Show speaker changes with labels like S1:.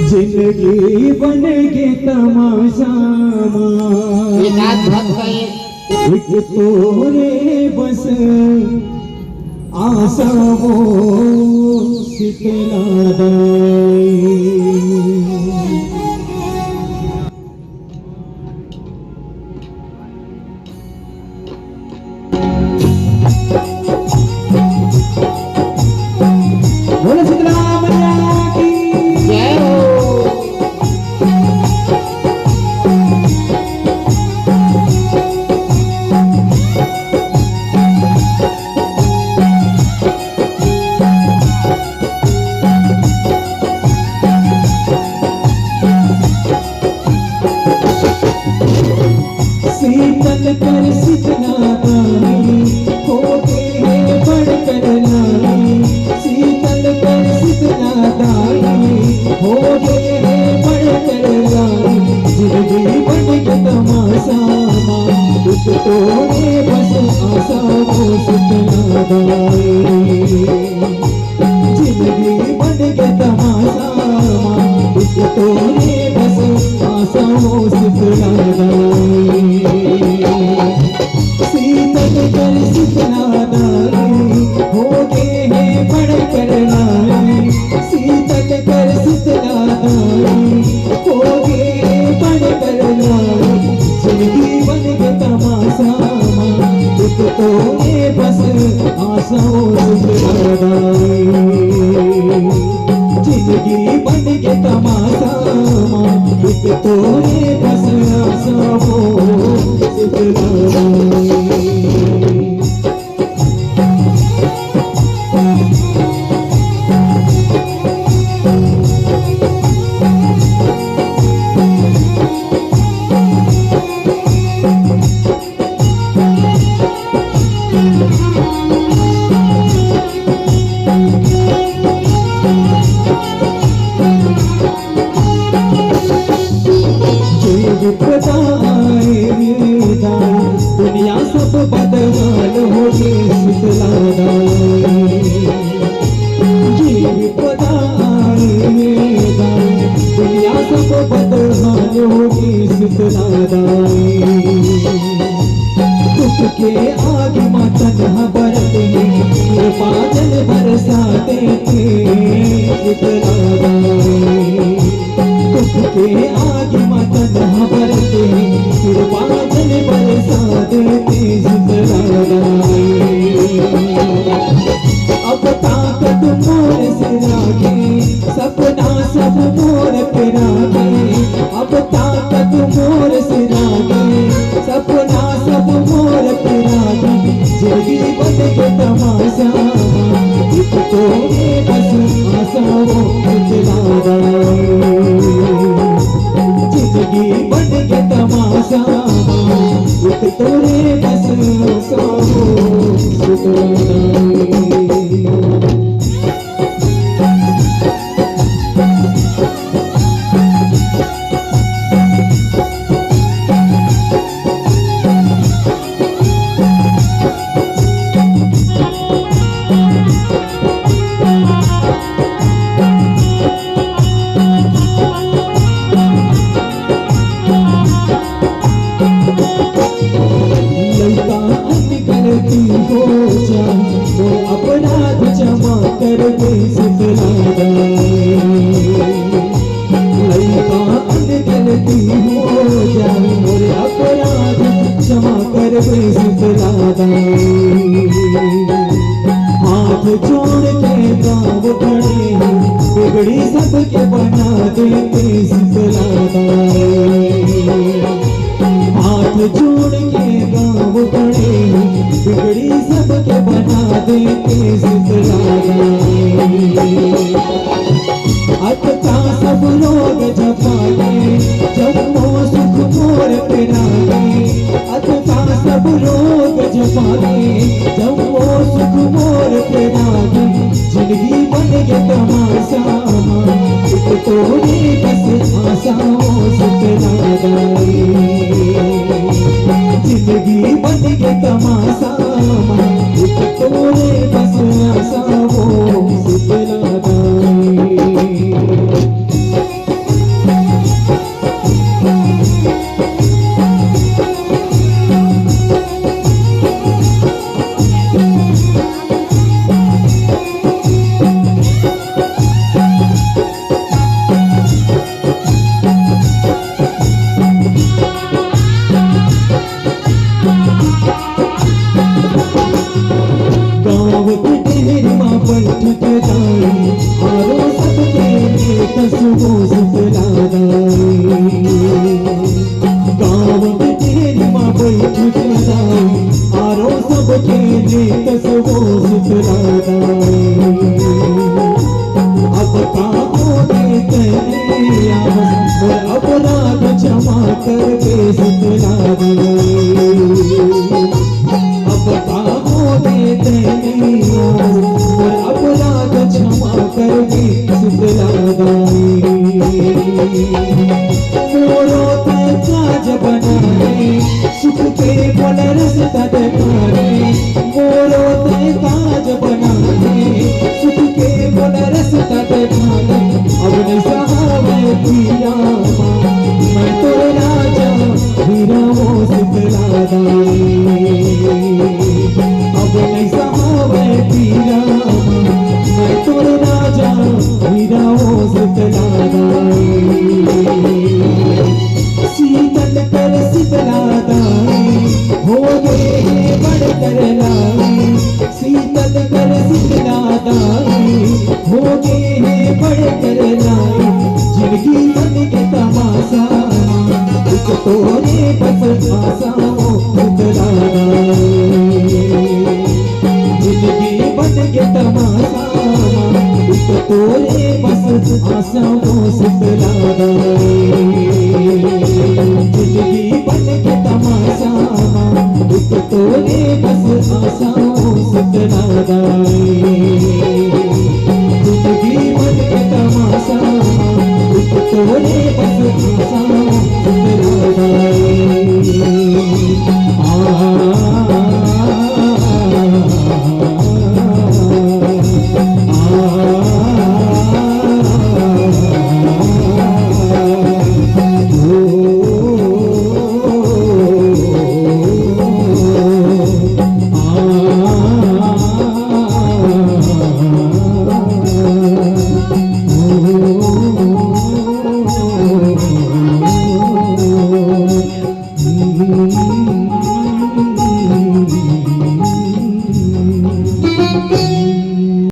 S1: जिंदगी बन के तमाशा
S2: ये नाच भक्त का ये
S1: एक तोरे बस आशा वो सितला शीतल कर शीतला दानी होते हैं बढ़कर नानी। शीतल कर शीतला दानी होते हैं बढ़कर नानी। जिंदगी बन के तमाशा दुख तोड़े बस आशा वो शीतला दानी। जिंदगी बन के तमाशा दुख तोड़े बस आशा वो शीतला दानी। शीतल कर शीतला दानी हो गए हैं बढ़कर नानी। शीतल कर शीतला दानी हो गए हैं बढ़कर नानी। जिंदगी बन के तमाशा दुख तोड़े बस आशाओं शीतला दानी। जिंदगी बन के तमाशा दुख तोड़े बस आशाओं शीतला दानी। दुनिया सब बदहाल हो गई शीतला दानी। ये विपदा दुनिया सब बदहाल हो गई शीतला दानी। दुख के आग मां तन्हा बरते हैं बादल बरसाते थे शीतला दानी। दुख के आग मां तन्हा बरते हैं बादल बरसाते थे शीतला दानी। अब ताकत मोर से रागे सपना सब मोर पे रागे। अब ताकत मोर से रागे सपना सब मोर पे रागे। जिंदगी बन के तमाशा एक तोड़े बस आशाओं शीतला दानी। जिंदगी बन के तमाशा एक तोड़े बस आशाओं शीतला दानी। अपराध क्षमा कर दे शीतला दानी। लड़का गलती हो जाए मोरे अपराध क्षमा कर दे शीतला दानी। हाथ जोड़ के गाँव खड़े हैं बिगड़ी सबके बना देते शीतला दानी। हाथ जोड़ के गाँव खड़े हैं बिगड़ी सबके बना देते शीतला दानी। अटका सब लोग जपाए जब वो सुख मोर पे रागे। अटका सब लोग जपाए जब वो सुख मोर पे रागे। जिंदगी बन के तमाशा एक तोड़े बस आशाओं शीतला दानी। जिंदगी बन के तमाशा एक तोड़े बस आशाओं शीतला दानी। हीराओं शीतलादाई शीतल कर शीतलादाई हो गए बढ़कर लाई शीतल कर शीतलादाई हो गए बढ़कर लाई जिंदगी बन के तमाशा एक तोरे बस आशाओं शीतलादाई जिंदगी बन के तमाशा एक तोरे बस आशाओं शीतलादाई